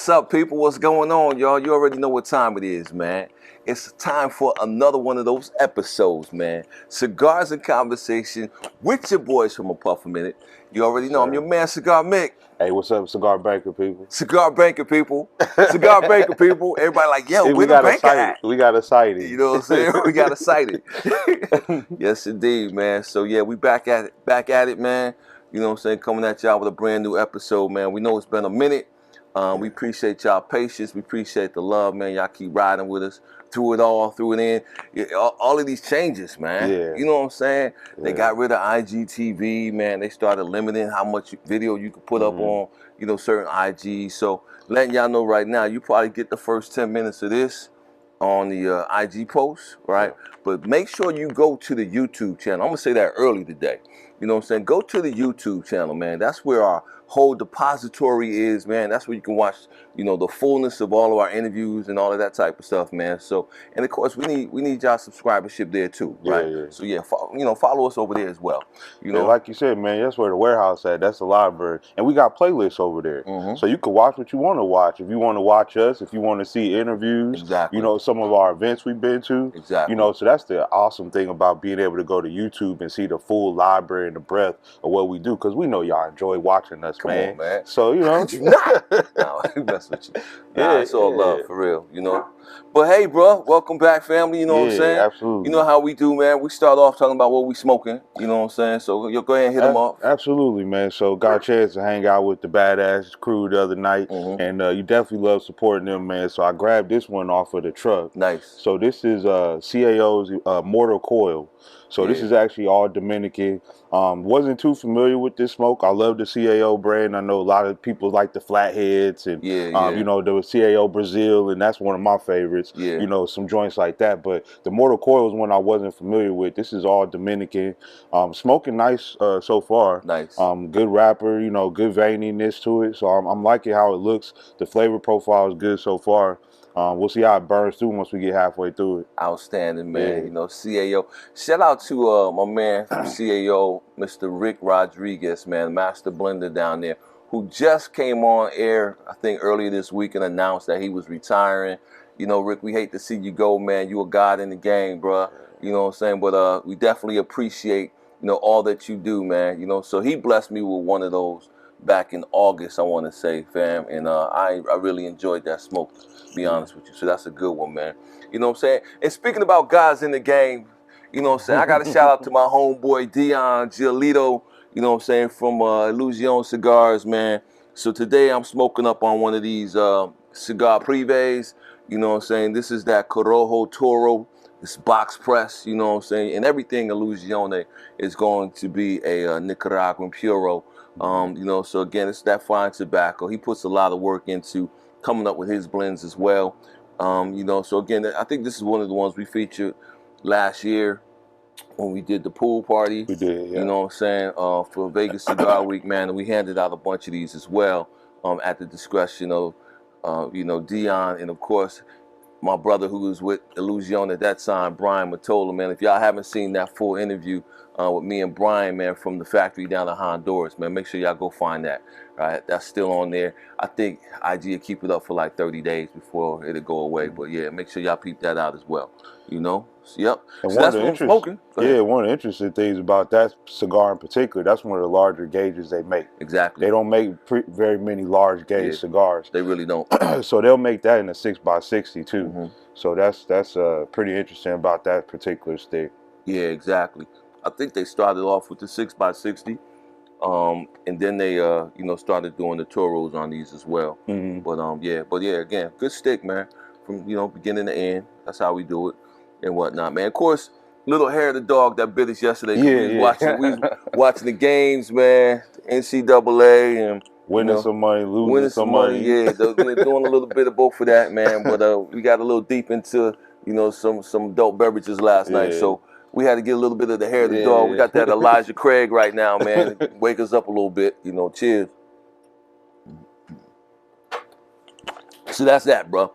What's up, people? What's going on, y'all? You already know what time it is, man. It's time for another one of those episodes, man. Cigars and Conversation with your boys from A Puff a Minute. You already know I'm your man, Cigar Mick. Hey, what's up, Cigar Banker people? Cigar Banker people. Cigar Banker people. Everybody like, yo, Hey, where the banker at? We got excited. You know what I'm saying? We got excited. Yes, indeed, man. So yeah, we back at it, man. You know what I'm saying? Coming at y'all with a brand new episode, man. We know it's been a minute. We appreciate y'all patience. We appreciate the love, man. Y'all keep riding with us through it all, through it in. Yeah, all of these changes, man. Yeah. You know what I'm saying? Yeah. They got rid of IGTV, man. They started limiting how much video you could put up on, you know, certain IGs. So letting y'all know right now, you probably get the first 10 minutes of this on the IG post, right? Yeah. But make sure you go to the YouTube channel. I'm going to say that early today. You know what I'm saying? Go to the YouTube channel, man. That's where our whole depository is, man. That's where you can watch, you know, the fullness of all of our interviews and all of that type of stuff, man. So, and of course, we need y'all subscribership there too, right? Yeah. So yeah, follow us over there as well. You know, like you said, man, that's where the warehouse at. That's the library, and we got playlists over there, so you can watch what you want to watch. If you want to watch us, if you want to see interviews, exactly. You know, some of our events we've been to, exactly. You know, so that's the awesome thing about being able to go to YouTube and see the full library and the breadth of what we do, because we know y'all enjoy watching us, Come on, man. So you know, no, that's what you. Nah, it's all love for real, you know. But hey, bro, welcome back, family. You know what I'm saying? Absolutely. You know how we do, man. We start off talking about what we smoking. You know what I'm saying? So you'll go ahead and hit them off. Absolutely, man. So got a chance to hang out with the Badass crew the other night, and you definitely love supporting them, man. So I grabbed this one off of the truck. Nice. So this is CAO's Mortal Coil. So this is actually all Dominican. Wasn't too familiar with this smoke. I love the CAO brand. I know a lot of people like the flatheads and you know, the CAO Brazil, and that's one of my favorites. Yeah. You know, some joints like that. But the Mortal Coil is one I wasn't familiar with. This is all Dominican. Smoking nice so far. Nice. Good wrapper. You know, good veininess to it. So I'm liking how it looks. The flavor profile is good so far. We'll see how it burns through once we get halfway through it. Outstanding, man. Yeah. You know, CAO. Shout out to my man from CAO, Mr. Rick Rodriguez, man, master blender down there, who just came on air, I think, earlier this week and announced that he was retiring. You know, Rick, we hate to see you go, man. You a god in the game, bro. You know what I'm saying? But we definitely appreciate, you know, all that you do, man. You know, so he blessed me with one of those back in August, I want to say, fam. And I really enjoyed that smoke, to be honest with you. So that's a good one, man. You know what I'm saying? And speaking about guys in the game, you know what I'm saying? I got to shout out to my homeboy, Dion Giolito, you know what I'm saying, from Illusion Cigars, man. So today I'm smoking up on one of these cigar prives. You know what I'm saying? This is that Corojo Toro. This box press, you know what I'm saying? And everything Illusione is going to be a Nicaraguan Puro. You know, so again, it's that fine tobacco. He puts a lot of work into coming up with his blends as well. You know, so again, I think this is one of the ones we featured last year when we did the pool party. We did, yeah. You know what I'm saying? For Vegas Cigar Week, man, and we handed out a bunch of these as well at the discretion of, you know, Dion, and of course, my brother who was with Illusion at that time, Brian Matola, man. If y'all haven't seen that full interview with me and Brian, man, from the factory down in Honduras, man, make sure y'all go find that. Right, that's still on there. I think IG will keep it up for like 30 days before it'll go away. But yeah, make sure y'all peep that out as well. You know, so, yep. And so that's what I'm smoking. Yeah, one of the interesting things about that cigar in particular, that's one of the larger gauges they make. Exactly. They don't make very many large gauge cigars. They really don't. So they'll make that in a 6x60 too. So that's pretty interesting about that particular stick. Yeah, exactly. I think they started off with the 6x60. And then they, you know, started doing the Toros on these as well. But yeah, again, good stick, man. From, you know, beginning to end. That's how we do it and whatnot, man. Of course, little hair of the dog that bit us yesterday. We was watching the games, man. NCAA and winning some money, losing some money. Yeah, doing a little bit of both of that, man. But we got a little deep into, you know, some adult beverages last night, so we had to get a little bit of the hair of the dog. We got that Elijah Craig right now, man. Wake us up a little bit, you know. Cheers. So that's that, bro.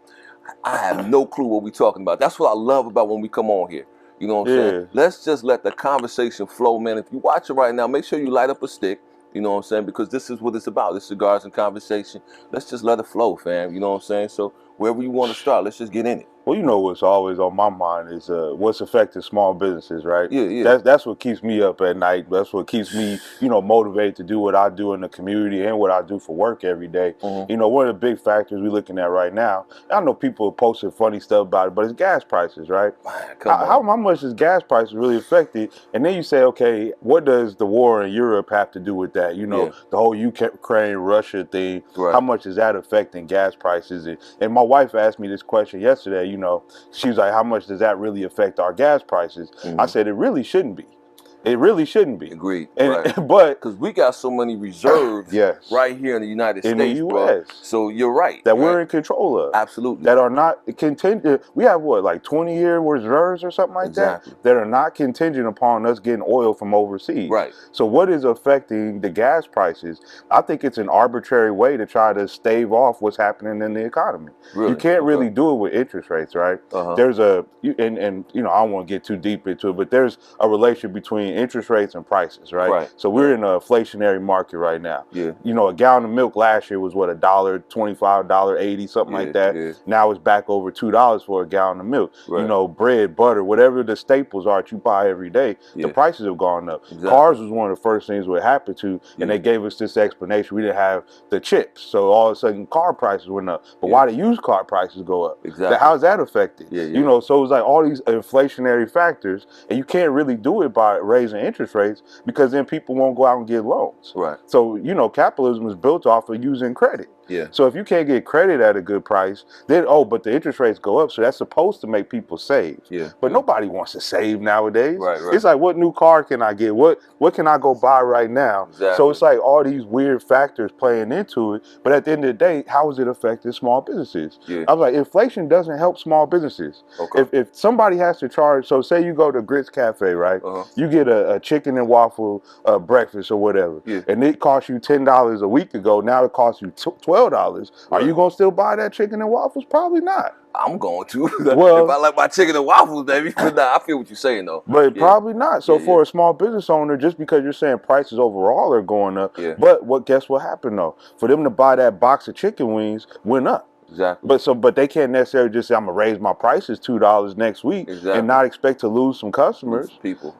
I have no clue what we're talking about. That's what I love about when we come on here. You know what I'm saying? Let's just let the conversation flow, man. If you watch it right now, make sure you light up a stick. You know what I'm saying? Because this is what it's about. This Cigars and Conversation. Let's just let it flow, fam. You know what I'm saying? So wherever you want to start, let's just get in it. Well, you know what's always on my mind is what's affecting small businesses, right? Yeah, yeah. That's what keeps me up at night. That's what keeps me, motivated to do what I do in the community and what I do for work every day. Mm-hmm. You know, one of the big factors we're looking at right now, I know people are posting funny stuff about it, but it's gas prices, right? Man, How much is gas prices really affected? And then you say, okay, what does the war in Europe have to do with that? You know, the whole Ukraine-Russia thing, how much is that affecting gas prices? And my wife asked me this question yesterday, she was like, how much does that really affect our gas prices? I said, it really shouldn't be. It really shouldn't be. Agreed. But because we got so many reserves right here in the United States, in the U.S. Bro. So you're right. That we're in control of. Absolutely. That are not contingent. We have what, like 20-year reserves or something like that? That are not contingent upon us getting oil from overseas. Right. So what is affecting the gas prices? I think it's an arbitrary way to try to stave off what's happening in the economy. Really? You can't really do it with interest rates, right? There's I don't want to get too deep into it, but there's a relationship between interest rates and prices, right? So we're in an inflationary market right now. Yeah. You know, a gallon of milk last year was what, $1.25, $1.80, something like that. Yeah. Now it's back over $2 for a gallon of milk. You know, bread, butter, whatever the staples are that you buy every day, the prices have gone up. Cars was one of the first things that happened to, and they gave us this explanation. We didn't have the chips, so all of a sudden car prices went up. But why did used car prices go up? How is that affected? You know, so it's like all these inflationary factors, and you can't really do it by raising interest rates because then people won't go out and get loans. So, capitalism is built off of using credit. So if you can't get credit at a good price, then, but the interest rates go up. So that's supposed to make people save. But nobody wants to save nowadays. It's like, what new car can I get? What can I go buy right now? So it's like all these weird factors playing into it. But at the end of the day, how is it affecting small businesses? I was like, inflation doesn't help small businesses. If somebody has to charge, so say you go to Grits Cafe, right? You get a chicken and waffle breakfast or whatever. And it cost you $10 a week ago. Now it costs you $12. Are you going to still buy that chicken and waffles? Probably not. I'm going to. Well, if I like my chicken and waffles, baby. But I feel what you're saying, though. But probably not. So for a small business owner, just because you're saying prices overall are going up, but guess what happened, though? For them to buy that box of chicken wings went up. But they can't necessarily just say, I'm going to raise my prices $2 next week and not expect to lose some customers. People.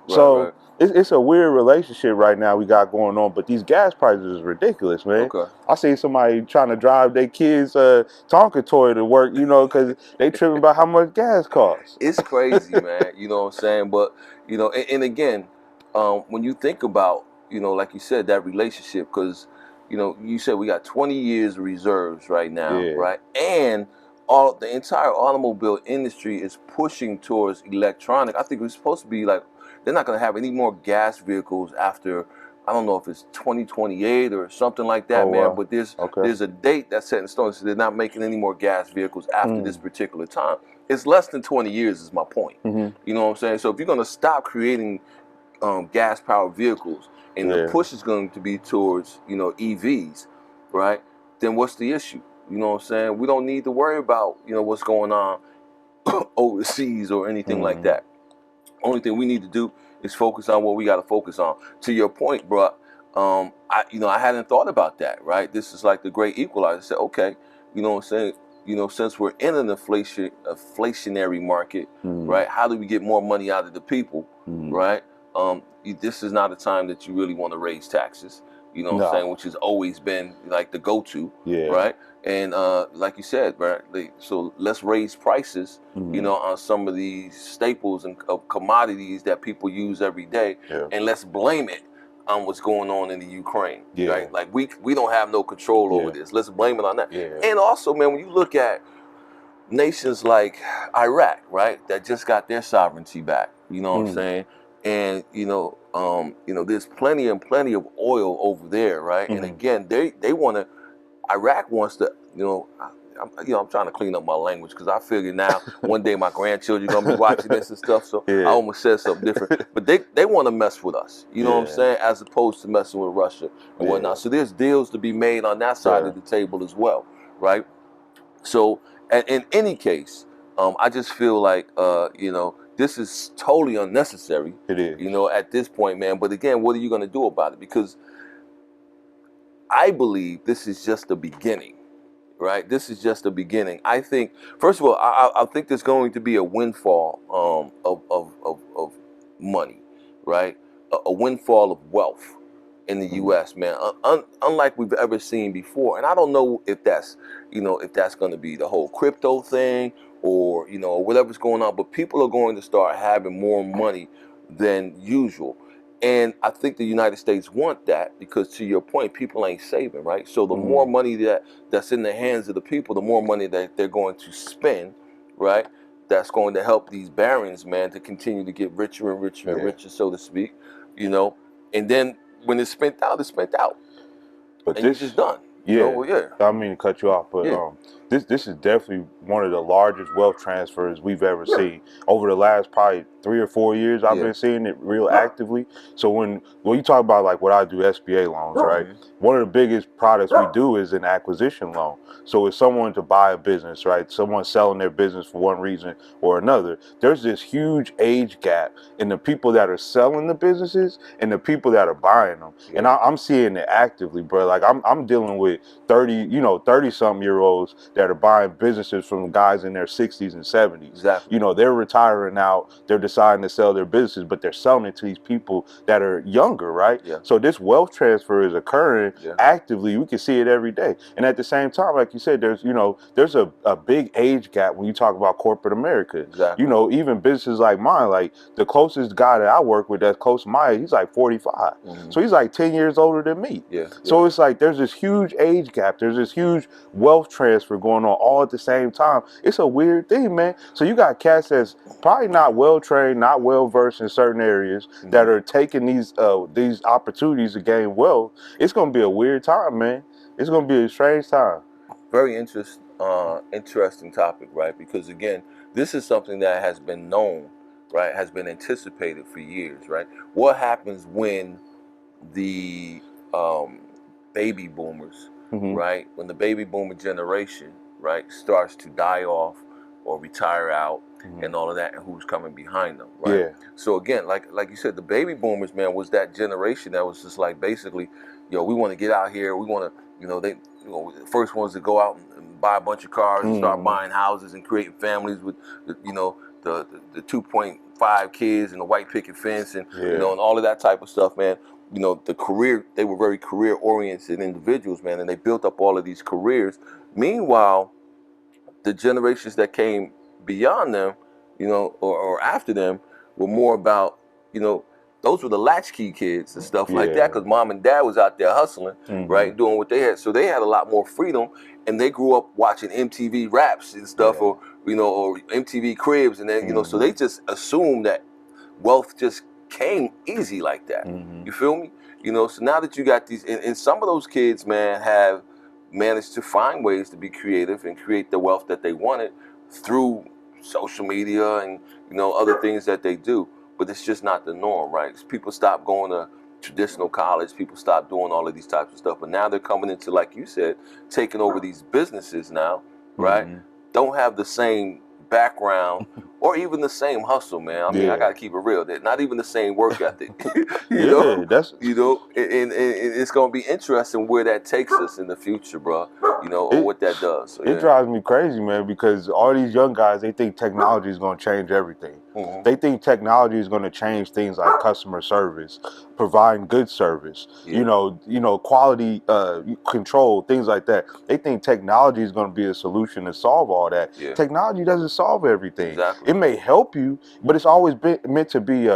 It's a weird relationship right now we got going on, but these gas prices is ridiculous, man. I see somebody trying to drive their kids' Tonka toy to work, because they tripping about how much gas costs. It's crazy, man. You know what I'm saying? But, and again, when you think about, like you said, that relationship, because, you said we got 20 years of reserves right now, right? And the entire automobile industry is pushing towards electronic. I think it's supposed to be like, they're not going to have any more gas vehicles after, I don't know if it's 2028 or something like that, man. Wow. But there's a date that's set in stone. So they're not making any more gas vehicles after this particular time. It's less than 20 years is my point. You know what I'm saying? So if you're going to stop creating gas-powered vehicles and the push is going to be towards, EVs, right? Then what's the issue? You know what I'm saying? We don't need to worry about, what's going on overseas or anything like that. Only thing we need to do is focus on what we got to focus on. To your point, bro, I hadn't thought about that, right? This is like the great equalizer. I said, okay, you know what I'm saying? Since we're in an inflationary market, right? How do we get more money out of the people, right? This is not a time that you really want to raise taxes. You know what I'm saying? Which has always been like the go-to, right? And like you said, right? So let's raise prices, on some of these staples and commodities that people use every day, and let's blame it on what's going on in the Ukraine, right? Like we don't have no control over this. Let's blame it on that. And also, man, when you look at nations like Iraq, right, that just got their sovereignty back, you know what I'm saying? And there's plenty of oil over there, right? And again, they want to. Iraq wants to, I'm trying to clean up my language because I figure now one day my grandchildren are gonna be watching this and stuff. So I almost said something different. But they want to mess with us, you know what I'm saying, as opposed to messing with Russia and whatnot. So there's deals to be made on that side of the table as well, right? So in any case, I just feel like this is totally unnecessary. It is. At this point, man. But again, what are you gonna do about it? Because I believe this is just the beginning, right? This is just the beginning. I think, first of all, I think there's going to be a windfall of money, right? A windfall of wealth in the U.S., man, unlike we've ever seen before. And I don't know if that's, if that's going to be the whole crypto thing or, whatever's going on, but people are going to start having more money than usual. And I think the United States want that because, to your point, people ain't saving, right? So the more money that's in the hands of the people, the more money that they're going to spend, right? That's going to help these barons, man, to continue to get richer and richer and richer, so to speak, And then when it's spent out, it's spent out. But and it's just done. Yeah, I don't mean to cut you off, but this is definitely one of the largest wealth transfers we've ever seen over the last probably 3 or 4 years. I've been seeing it real actively. So when you talk about like what I do, SBA loans, right? One of the biggest products we do is an acquisition loan. So it's someone to buy a business, right? Someone selling their business for one reason or another. There's this huge age gap in the people that are selling the businesses and the people that are buying them. And I'm seeing it actively, bro. Like I'm dealing with 30-something-year-olds that are buying businesses from guys in their 60s and 70s. Exactly. They're retiring out. They're deciding to sell their businesses, but they're selling it to these people that are younger, right? So this wealth transfer is occurring actively. We can see it every day. And at the same time, like you said, there's a big age gap when you talk about corporate America. Exactly. Even businesses like mine, like the closest guy that I work with that's close to my age, he's like 45. So he's like 10 years older than me. So it's like there's this huge age gap. There's this huge wealth transfer going on all at the same time. It's a weird thing, man. So you got cats that's probably not well trained, not well versed in certain areas that are taking these opportunities to gain wealth. It's gonna be a weird time, man. It's gonna be a strange time. Very interesting topic, right? Because again, this is something that has been known, right? Has been anticipated for years, right? What happens when the baby boomers, right? When the baby boomer generation, right, starts to die off or retire out and all of that, and who's coming behind them, right? So again, like you said, the baby boomers, man, was that generation that was just like basically, we want to get out here. We want to, the first ones to go out and buy a bunch of cars and start buying houses and creating families with, the 2.5 kids and the white picket fence and and all of that type of stuff, man. They were very career-oriented individuals, man, and they built up all of these careers. Meanwhile, the generations that came beyond them, or after them, were more about, those were the latchkey kids and stuff like that, because mom and dad was out there hustling, right, doing what they had. So they had a lot more freedom, and they grew up watching MTV Raps and stuff, or MTV Cribs, and then so they just assumed that wealth just came easy like that. You feel me? So now that you got these, and some of those kids, man, have managed to find ways to be creative and create the wealth that they wanted through social media and other things that they do. But it's just not the norm, right? People stop going to traditional college. People stop doing all of these types of stuff. But now they're coming into, like you said, taking over these businesses now, right? Don't have the same background or even the same hustle, man. I mean, I gotta keep it real. They're not even the same work ethic. And it's gonna be interesting where that takes us in the future, bro. Or what that does. So, it drives me crazy, man, because all these young guys, they think technology is gonna change everything. They think technology is gonna change things like customer service, providing good service, quality control, things like that. They think technology is gonna be a solution to solve all that. Technology doesn't solve everything. Exactly. It may help you, but it's always been meant to be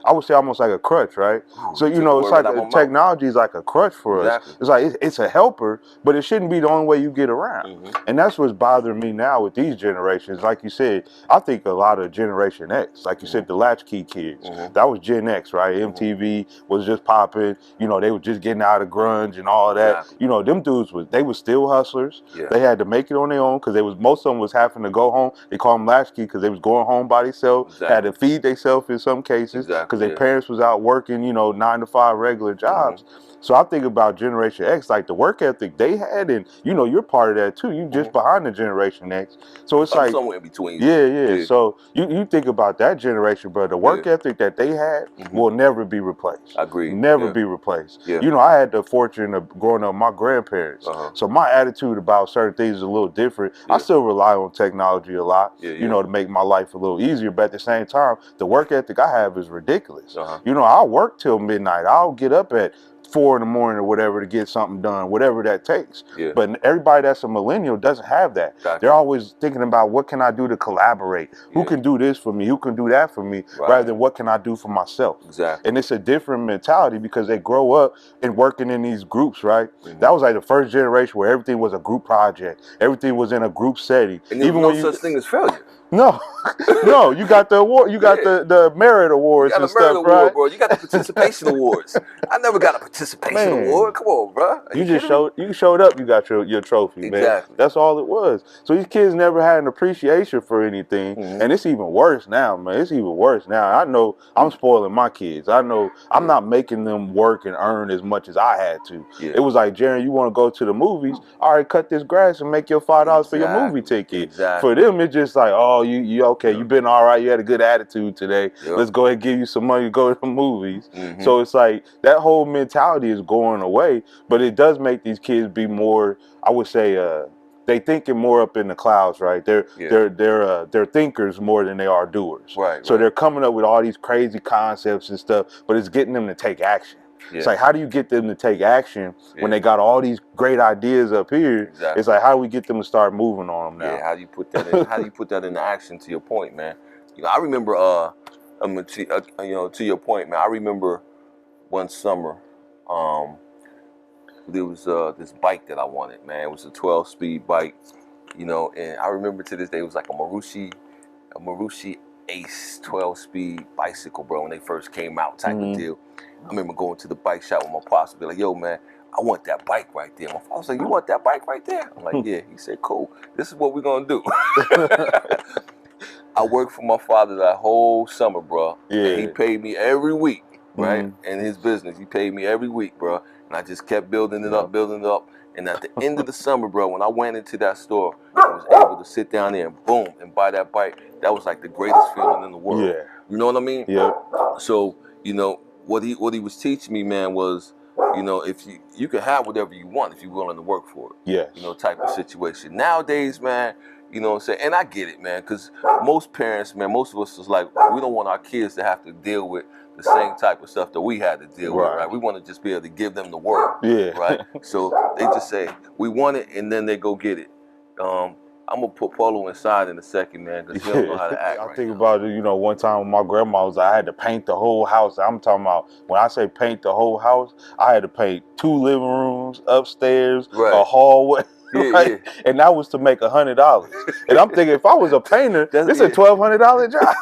I would say almost like a crutch, right? So it's like technology is like a crutch for us. It's like it's a helper, but it shouldn't be the only way you get around. And that's what's bothering me now with these generations. Like you said, I think a lot of Generation X, like you said, the latchkey kids, that was Gen X, right? MTV was just popping. They were just getting out of grunge and all that. Them dudes they were still hustlers. They had to make it on their own because most of them was having to go home. They call them latchkey because they was going home by themselves, had to feed themselves in some cases because their parents was out working, 9 to 5 regular jobs. So I think about Generation X, like the work ethic they had, and you know, you're part of that too. You just behind the Generation X. So it's I'm like somewhere in between. Yeah. So you think about that generation, bro. The work ethic that they had will never be replaced. I agree. Never be replaced. Yeah. You know, I had the fortune of growing up with my grandparents. So my attitude about certain things is a little different. I still rely on technology a lot, you know, to make my life a little easier. But at the same time, the work ethic I have is ridiculous. You know, I'll work till midnight. I'll get up at 4 in the morning or whatever to get something done, whatever that takes. But everybody that's a millennial doesn't have that. They're always thinking about what can I do to collaborate? Who can do this for me? Who can do that for me? Rather than what can I do for myself? Exactly. And it's a different mentality because they grow up and working in these groups, right? That was like the first generation where everything was a group project. Everything was in a group setting. And there was no such thing as failure. No, no, you got the award, you got the merit awards and stuff, award, right? Bro. You got the participation awards. I never got a participation award. Come on, bro. You just showed up, you got your trophy, man. That's all it was. So these kids never had an appreciation for anything, and it's even worse now, man. It's even worse now. I know I'm spoiling my kids. I know I'm not making them work and earn as much as I had to. It was like, Jaron, you want to go to the movies? All right, cut this grass and make your $5 for your movie ticket. For them, it's just like, oh, you okay? You've been all right. You had a good attitude today. Let's go ahead and give you some money to go to the movies. So it's like that whole mentality is going away, but it does make these kids be more, I would say, they thinking more up in the clouds, right? They're thinkers more than they are doers. So they're coming up with all these crazy concepts and stuff, but it's getting them to take action. It's like, how do you get them to take action when they got all these great ideas up here? It's like, how do we get them to start moving on them now? Yeah, how do you put that in? How do you put that into action? To your point, man. You know, I remember, you know, to your point, man. I remember one summer, there was this bike that I wanted, man. It was a 12-speed bike, you know, and I remember to this day it was like a Marushi Ace 12-speed bicycle, bro. When they first came out, type of deal. I remember going to the bike shop with my pops and be like, yo, man, I want that bike right there. My father was like, you want that bike right there? I'm like, yeah. He said, cool. This is what we're going to do. I worked for my father that whole summer, bro. And he paid me every week, right? In his business, he paid me every week, bro. And I just kept building it up, building it up. And at the end of the summer, bro, when I went into that store, I was able to sit down there and boom, and buy that bike. That was like the greatest feeling in the world. You know what I mean? So, you know, what he was teaching me, man, was, you know, if you can have whatever you want if you're willing to work for it. You know, type of situation. Nowadays, man, you know what I'm saying? And I get it, man, because most parents, man, most of us is like, we don't want our kids to have to deal with the same type of stuff that we had to deal with, right? We want to just be able to give them the world, right? So they just say, we want it, and then they go get it. I'm going to put Polo inside in a second, man, because he don't know how to act I think about it, you know, one time when my grandma was, I had to paint the whole house. I'm talking about, when I say paint the whole house, I had to paint 2 living rooms, upstairs, a hallway. And that was to make $100. And I'm thinking, if I was a painter, this is a $1,200 job.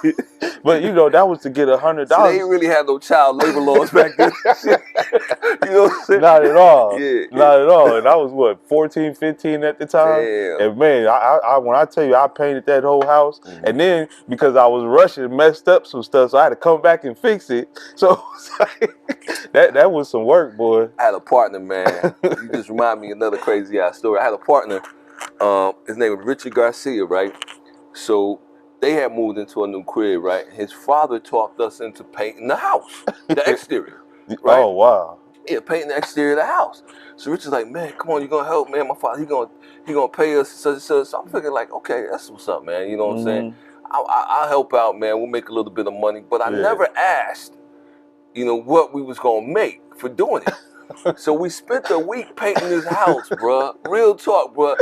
But you know, that was to get $100. So they ain't really had no child labor laws back then. You know what I'm saying? Not at all. Not at all. And I was what, 14, 15 at the time. And man, I when I tell you, I painted that whole house, and then because I was rushing, messed up some stuff, so I had to come back and fix it. So that was some work, boy. I had a partner, man. You just remind me of another crazy ass story. I had a partner. His name was Richard Garcia, right? So they had moved into a new crib, right? His father talked us into painting the house, the exterior. Right? Oh, wow. Yeah, painting the exterior of the house. So Richard's like, man, come on, you gonna help, man. My father, he gonna pay us. So I'm thinking like, okay, that's what's up, man. You know what I'm saying? I'll help out, man. We'll make a little bit of money. But I never asked, you know, what we was gonna make for doing it. So we spent the week painting this house, bruh. Real talk, bruh.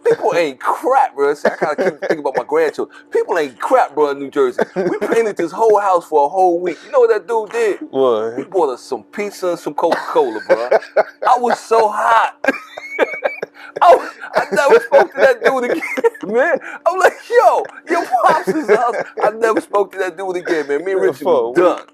People ain't crap, bro. See, I gotta keep thinking about my grandchildren. People ain't crap, bro, in New Jersey. We painted this whole house for a whole week. You know what that dude did? What? He bought us some pizza and some Coca-Cola, bro. I was so hot. I never spoke to that dude again, man. I'm like, yo, your pops is house. I never spoke to that dude again, man. Me and Richard was done.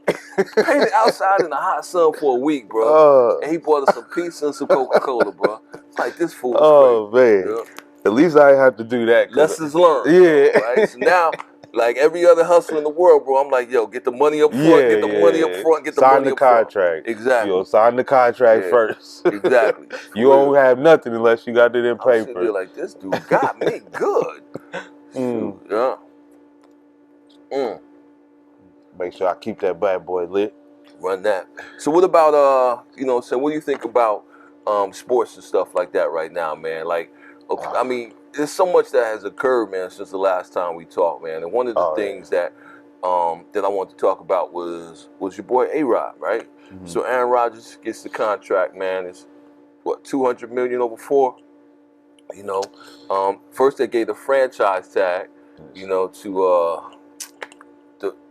Painted outside in the hot sun for a week, bro. And he bought us some pizza and some Coca-Cola, bro. Like, this fool is crazy. Man. Yeah. At least I had to do that. Lessons learned. Yeah. Right? So now, Like every other hustle in the world, bro. I'm like, yo, get the money up front, get the money up front, get the sign money the up front. contract. Exactly. Sign the contract first. Exactly. You don't have nothing unless you got it in paper. I'm sitting there like, this dude got me good. Shoot, yeah. Make sure I keep that bad boy lit. Run that. So what about so what do you think about sports and stuff like that right now, man? Like, I mean, there's so much that has occurred, man, since the last time we talked, man. And one of the things that I wanted to talk about was your boy A-Rod, right? So Aaron Rodgers gets the contract, man. It's what, $200 million over 4? First they gave the franchise tag,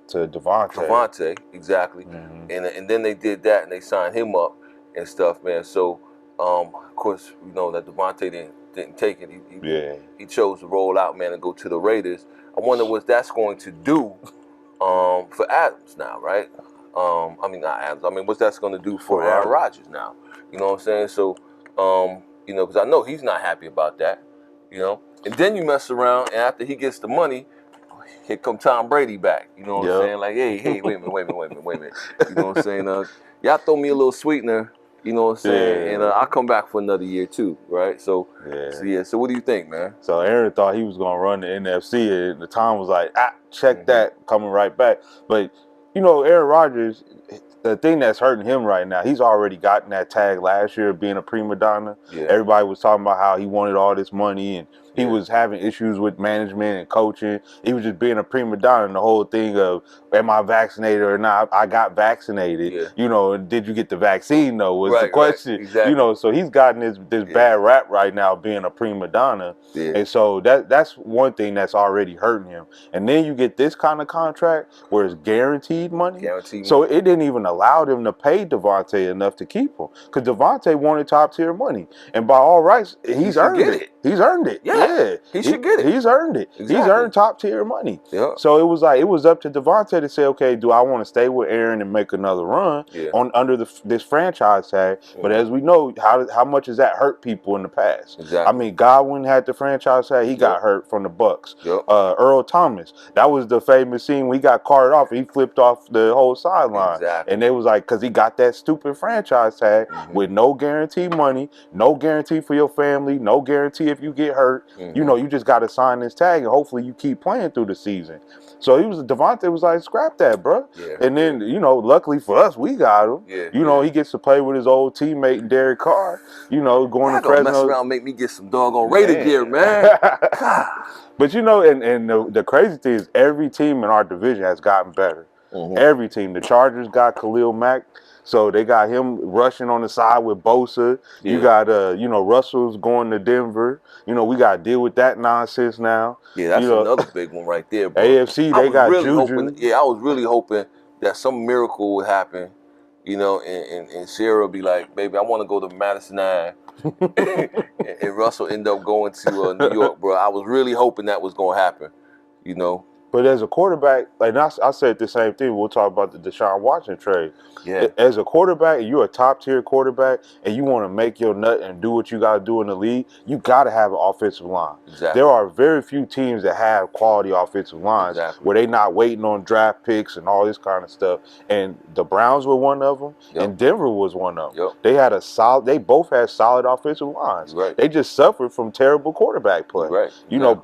to Devontae. Devontae, exactly. And then they did that and they signed him up and stuff, man. So of course, we know that Devontae didn't take it. He chose to roll out, man, and go to the Raiders. I wonder what that's going to do for Adams now, right? I mean, not Adams. I mean, what's that's going to do for Aaron Rodgers now? You know what I'm saying? So, because I know he's not happy about that, And then you mess around, and after he gets the money, here come Tom Brady back. You know what I'm saying? Like, hey, wait a minute. You know what I'm saying? Y'all throw me a little sweetener. You know what I'm saying? And I'll come back for another year too, right? So what do you think, man? So Aaron thought he was going to run the NFC, and the Tom was like, check that, coming right back. But, Aaron Rodgers, the thing that's hurting him right now, he's already gotten that tag last year of being a prima donna. Everybody was talking about how he wanted all this money, and he was having issues with management and coaching. He was just being a prima donna, and the whole thing of, am I vaccinated or not? I got vaccinated. Did you get the vaccine, though, was the question. Exactly. So he's gotten this bad rap right now being a prima donna. And so that's one thing that's already hurting him. And then you get this kind of contract where it's guaranteed money. So it didn't even allow them to pay Devontae enough to keep him. Because Devontae wanted top tier money. And by all rights, he's earned it. He's earned it. Yeah. He should get it. He's earned it. Exactly. He's earned top tier money. So it was up to Devontae to say, okay, do I want to stay with Aaron and make another run under this franchise tag? But as we know, how much has that hurt people in the past? I mean, Godwin had the franchise tag. He got hurt from the Bucks. Earl Thomas, that was the famous scene when he got carted off. He flipped off the whole sideline. And they was like, because he got that stupid franchise tag with no guarantee money, no guarantee for your family, no guarantee if you get hurt. You just got to sign this tag and hopefully you keep playing through the season. So Devontae was like, scrap that, bro. And then, luckily for us, we got him. He gets to play with his old teammate Derek Carr, going to Fresno. Mess around and make me get some doggone Raider gear, man. But, and the crazy thing is every team in our division has gotten better. Every team. The Chargers got Khalil Mack. So they got him rushing on the side with Bosa. You got, Russell's going to Denver. We got to deal with that nonsense now. That's another big one right there, bro. AFC, they got Juju. I was really hoping that some miracle would happen, and Sarah would be like, baby, I want to go to Madison Ave. and Russell end up going to New York, bro. I was really hoping that was going to happen, But as a quarterback, like I said the same thing. We'll talk about the Deshaun Watson trade. As a quarterback, you're a top-tier quarterback, and you want to make your nut and do what you got to do in the league, you got to have an offensive line. There are very few teams that have quality offensive lines where they're not waiting on draft picks and all this kind of stuff. And the Browns were one of them, and Denver was one of them. They had they both had solid offensive lines. They just suffered from terrible quarterback play.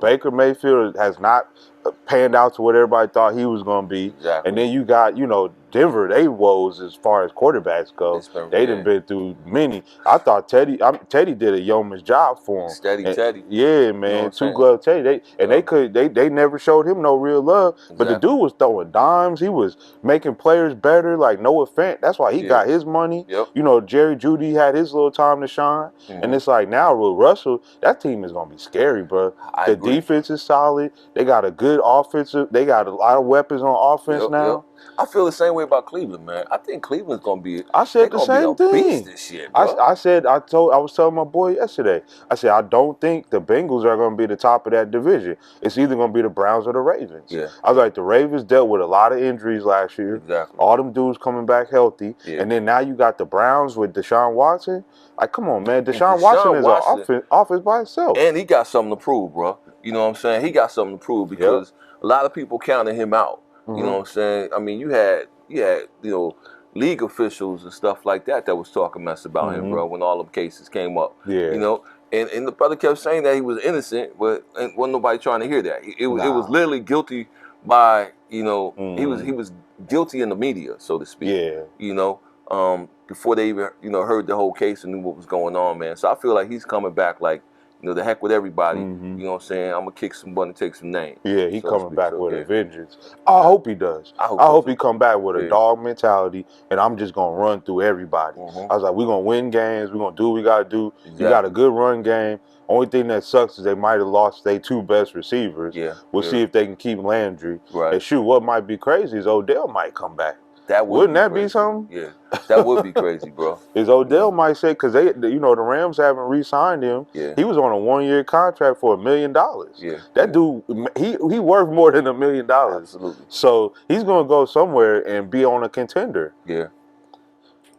Baker Mayfield has not panned out to what everybody thought he was going to be. And then you got, Denver, they woes as far as quarterbacks go. They done been through many. I thought Teddy did a yeoman's job for him. Teddy. Yeah, man. Two-glove Teddy. They never showed him no real love. But the dude was throwing dimes. He was making players better, like Noah Fant. That's why he got his money. Jerry Jeudy had his little time to shine. And it's like now with Russell, that team is going to be scary, bro. The defense is solid. They got a good offensive. They got a lot of weapons on offense now. I feel the same way about Cleveland, man. I think Cleveland's gonna be. I said the same thing. Beast this year, bro. I was telling my boy yesterday. I said I don't think the Bengals are gonna be the top of that division. It's either gonna be the Browns or the Ravens. I was like, the Ravens dealt with a lot of injuries last year. All them dudes coming back healthy, and then now you got the Browns with Deshaun Watson. Like, come on, man. Deshaun Watson is an offense by itself, and he got something to prove, bro. You know what I'm saying? He got something to prove because a lot of people counted him out. You know what I'm saying? I mean, you had league officials and stuff like that was talking mess about him, bro, when all them cases came up. Yeah. You know, and the brother kept saying that he was innocent, but wasn't nobody trying to hear that. It was literally guilty by, he was guilty in the media, so to speak. Yeah. You know, before they even, heard the whole case and knew what was going on, man. So I feel like he's coming back like, the heck with everybody. You know what I'm saying? I'm gonna kick some butt and take some names. Yeah, he so coming back with yeah. a vengeance. I hope he does. I hope so. he come back with a dog mentality, and I'm just gonna run through everybody. I was like, we're gonna win games. We're gonna do what we gotta do. Exactly. You got a good run game. Only thing that sucks is they might have lost their 2 best receivers. We'll see if they can keep Landry. Right. And shoot, what might be crazy is Odell might come back. Wouldn't that be something? Yeah, that would be crazy, bro. Is Odell might say, because the Rams haven't re-signed him. Yeah. He was on a 1-year contract for $1 million. Yeah. That dude, he worth more than $1 million. Absolutely. So he's gonna go somewhere and be on a contender. Yeah.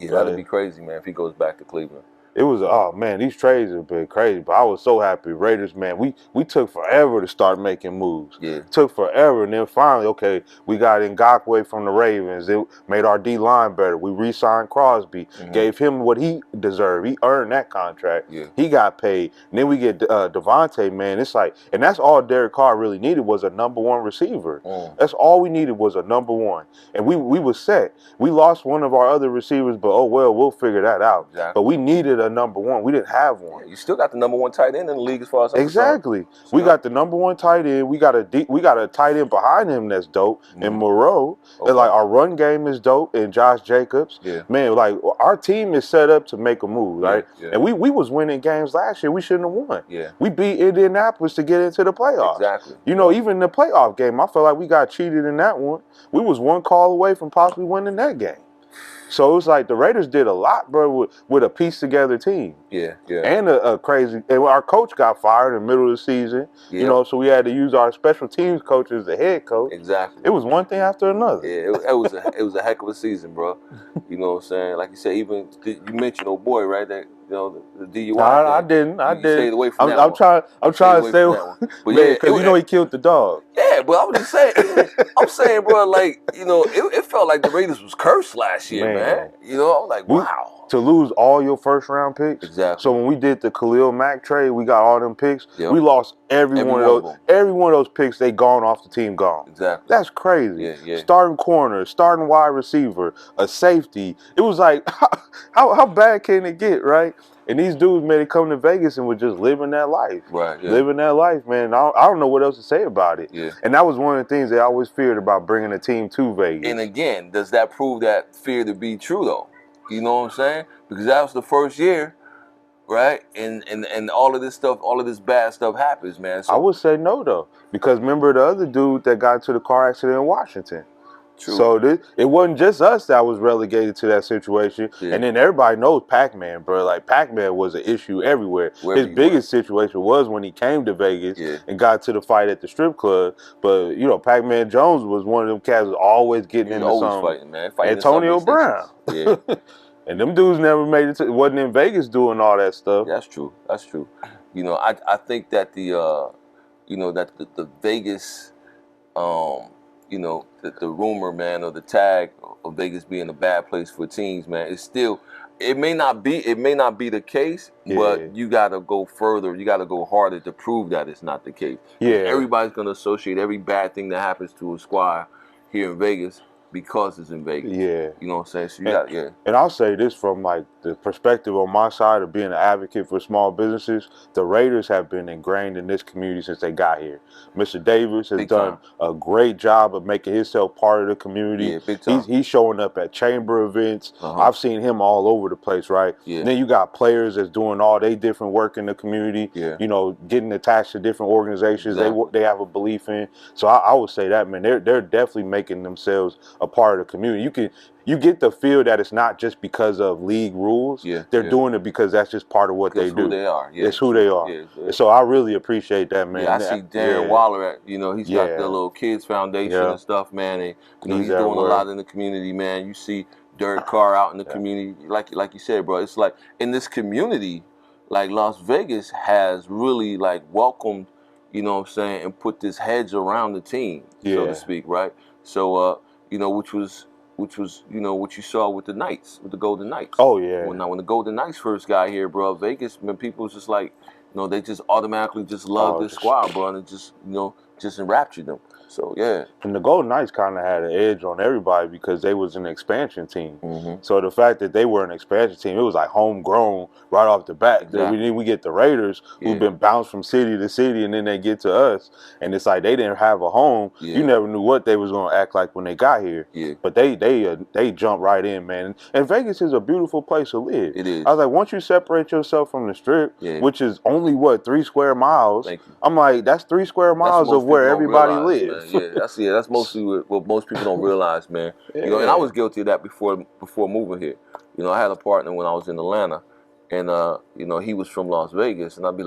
Yeah, that'd be crazy, man, if he goes back to Cleveland. It was, oh man, these trades have been crazy, but I was so happy. Raiders, man, we took forever to start making moves. Yeah. Took forever, and then finally, okay, we got Ngakoue from the Ravens. It made our D-line better. We re-signed Crosby, gave him what he deserved. He earned that contract. Yeah. He got paid. And then we get Devontae, man. It's like, and that's all Derek Carr really needed was a #1 receiver. That's all we needed was a #1. And we was set. We lost one of our other receivers, but oh well, we'll figure that out. Exactly. But we needed a #1. We didn't have one. Yeah, you still got the #1 tight end in the league as far as I'm exactly. So we got the #1 tight end. We got a tight end behind him that's dope. And Moreau. And like our run game is dope. And Josh Jacobs. Yeah. Man, like our team is set up to make a move, right? Yeah. And we was winning games last year. We shouldn't have won. Yeah. We beat Indianapolis to get into the playoffs. Exactly. Even the playoff game, I felt like we got cheated in that one. We was one call away from possibly winning that game. So it's like the Raiders did a lot, bro, with a piece together team. Yeah, yeah. And a crazy. And our coach got fired in the middle of the season. Yeah. So we had to use our special teams coach as the head coach. Exactly. It was one thing after another. Yeah, it was a heck of a season, bro. You know what I'm saying? Like you said, even you mentioned old boy, right? That the DUI. Nah, I didn't. I didn't. Stayed away from that I'm trying to stay away. But yeah, because he killed the dog. Yeah, but I'm just saying. I'm saying, bro, like it felt like the Raiders was cursed last year, man. I'm like, wow. To lose all your first-round picks. Exactly. So when we did the Khalil Mack trade, we got all them picks. Yep. We lost every one of those. Every one of those picks, they gone off the team, gone. Exactly. That's crazy. Yeah, yeah. Starting corner, starting wide receiver, a safety. It was like, how bad can it get, right? And these dudes, man, they come to Vegas and were just living that life. Right. Yeah. Living that life, man. I don't know what else to say about it. Yeah. And that was one of the things that I always feared about bringing a team to Vegas. And again, does that prove that fear to be true, though? You know what I'm saying? Because that was the first year, right? And all of this stuff, all of this bad stuff happens, man. So I would say no, though. Because remember the other dude that got into the car accident in Washington? True. So it wasn't just us that was relegated to that situation. Yeah. And then everybody knows Pac-Man, bro. Like, Pac-Man was an issue everywhere. His biggest situation was when he came to Vegas and got to the fight at the strip club. But, Pac-Man Jones was one of them cats who was always getting into something. Fighting, man. Fighting Antonio Brown. Yeah. And them dudes never made it to, wasn't in Vegas doing all that stuff. That's true. That's true. I think that the Vegas, the rumor, man, or the tag of Vegas being a bad place for teams, man, it's still, it may not be the case, but you got to go further. You got to go harder to prove that it's not the case. Yeah. Everybody's going to associate every bad thing that happens to a squad here in Vegas because it's in Vegas. Yeah. You know what I'm saying? So you got, And I'll say this from like the perspective on my side of being an advocate for small businesses, the Raiders have been ingrained in this community since they got here. Mr. Davis has done a great job of making himself part of the community. Yeah, big time. He's showing up at chamber events. I've seen him all over the place, right? Yeah. And then you got players that's doing all they different work in the community, getting attached to different organizations they have a belief in. So I would say that, man, they're definitely making themselves a part of the community. You get the feel that it's not just because of league rules. Yeah, they're doing it because that's just part of what they do. Who they are. Yeah, it's who they are. Yeah. So I really appreciate that, man. Yeah, I see Darren Waller at, he's got the little kids foundation and stuff, man. And he's doing a lot in the community, man. You see Derek Carr out in the community, like you said, bro. It's like in this community, like Las Vegas has really like welcomed you know what I'm saying, and put this hedge around the team, so to speak, right? So, you know, which was, you know, what you saw with the Knights, with the Golden Knights. Oh, yeah. When the Golden Knights first got here, bro, Vegas, man, people was just like, you know, they just automatically just loved this squad, bro, and it just, you know, just enraptured them. So, yeah. And the Golden Knights kind of had an edge on everybody because they was an expansion team. So the fact that they were an expansion team, it was like homegrown right off the bat. Exactly. Then we get the Raiders, who've been bounced from city to city, and then they get to us, and it's like they didn't have a home. You never knew what they was going to act like when they got here. But they jumped right in, man. And Vegas is a beautiful place to live. It is. I was like, once you separate yourself from the Strip, which is only, what, 3 square miles? I'm like, that's 3 square miles of where everybody lives. That's mostly what most people don't realize, man. You know, and I was guilty of that before moving here. You know, I had a partner when I was in Atlanta, and you know, he was from Las Vegas, and I was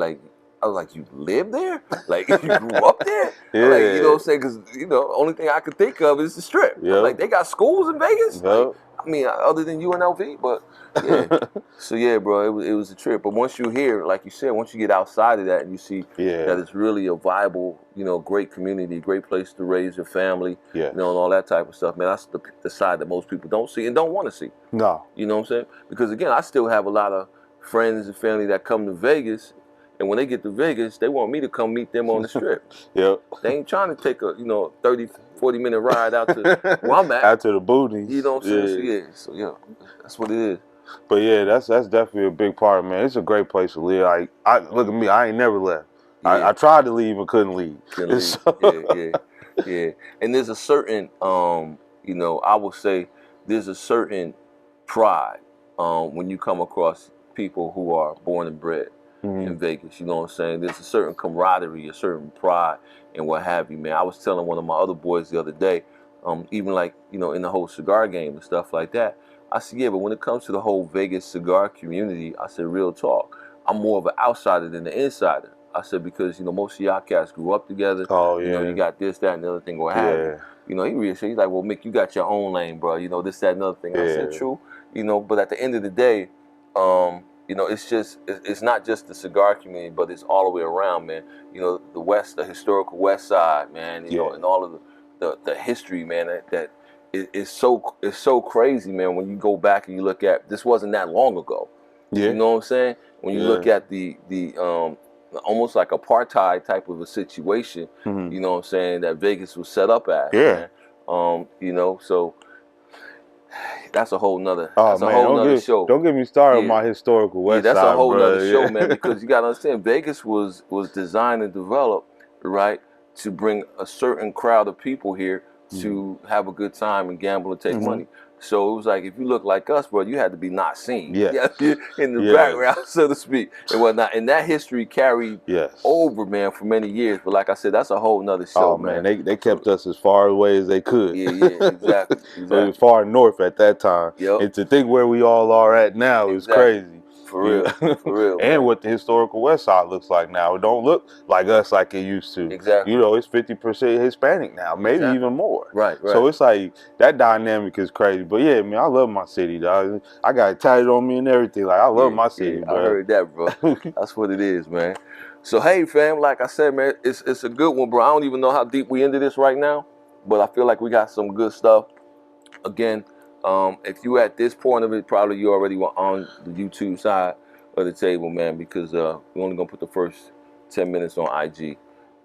like, you live there? Like, you grew up there? Like, you know what I'm saying? Because, you know, only thing I could think of is the Strip. Like, they got schools in Vegas? Like, I mean, other than UNLV, but yeah. So, yeah, bro, it was a trip. But once you're here, like you said, once you get outside of that and you see that it's really a viable, you know, great community, great place to raise your family, you know, and all that type of stuff, man, that's the side that most people don't see and don't want to see. No. You know what I'm saying? Because, again, I still have a lot of friends and family that come to Vegas, and when they get to Vegas, they want me to come meet them on the Strip. They ain't trying to take a, you know, 30, 40-minute ride out to where I'm at. Out to the booties. You know what I'm saying? So, yeah, that's what it is. But, yeah, that's definitely a big part, man. It's a great place to live. Look at me. I ain't never left. I tried to leave and couldn't leave. And there's a certain, you know, I will say there's a certain pride when you come across people who are born and bred in Vegas. You know what I'm saying? There's a certain camaraderie, a certain pride, and what have you, man. I was telling one of my other boys the other day, even like, you know, in the whole cigar game and stuff like that, I said, yeah, but when it comes to the whole Vegas cigar community, I said, real talk, I'm more of an outsider than an insider. I said, because, you know, most of y'all cats grew up together. You know, you got this, that, and the other thing, what have you. You know, he reassured, he's like, well, Mick, you got your own lane, bro. You know, this, that, and the other thing. I said, true. You know, but at the end of the day, you know, it's not just the cigar community, but it's all the way around, man. You know, the historical West Side, man, you know, and all of the history, man, that it's so crazy, man, when you go back and you look at, this wasn't that long ago. You know what I'm saying? When you look at the almost like apartheid type of a situation, you know what I'm saying, that Vegas was set up as. Man. You know, so that's a whole nother, show. Don't get me started on my historical West Side. That's a whole nother show, man, because you got to understand, Vegas was designed and developed, right, to bring a certain crowd of people here to have a good time and gamble and take money. So it was like, if you look like us, bro, you had to be not seen. In the background, so to speak, and whatnot. And that history carried over, man, for many years. But like I said, that's a whole nother show, man. They kept us as far away as they could. Exactly. So it was far north at that time. And to think where we all are at now is crazy. For real, for real. And what the historical West Side looks like now. It don't look like us like it used to. You know, it's 50% Hispanic now, maybe even more. Right. So it's like, that dynamic is crazy. But yeah, man, I love my city, dog. I got it tatted on me and everything. Like, I love my city, bro. I heard that, bro. That's what it is, man. So, hey, fam, like I said, man, it's a good one, bro. I don't even know how deep we into this right now, but I feel like we got some good stuff. Again, if you at this point of it, probably you already were on the YouTube side of the table, man, because we're only going to put the first 10 minutes on IG,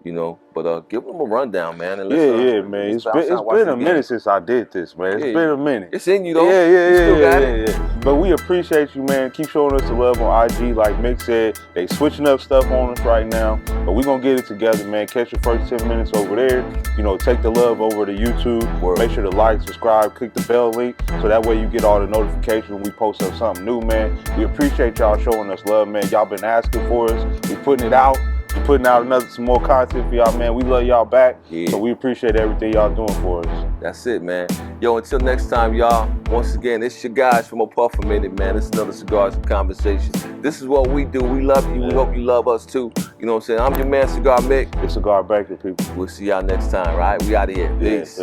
you know. But give them a rundown, man. And man. It's been a minute since I did this, man. It's been a minute. It's in you, though. Yeah. But we appreciate you, man. Keep showing us the love on IG. Like Mick said, they switching up stuff on us right now. But we're going to get it together, man. Catch your first 10 minutes over there. You know, take the love over to YouTube. Make sure to like, subscribe, click the bell link, so that way you get all the notifications when we post up something new, man. We appreciate y'all showing us love, man. Y'all been asking for us. We putting it out. We're putting out some more content for y'all, man. We love y'all back. So we appreciate everything y'all doing for us. That's it, man. Yo, until next time, y'all. Once again, it's your guys from A Puff a Minute, man. It's another Cigars and Conversation. This is what we do. We love you. We hope you love us, too. You know what I'm saying? I'm your man, Cigar Mick. It's Cigar Baker, people. We'll see y'all next time, right? We out of here. Peace.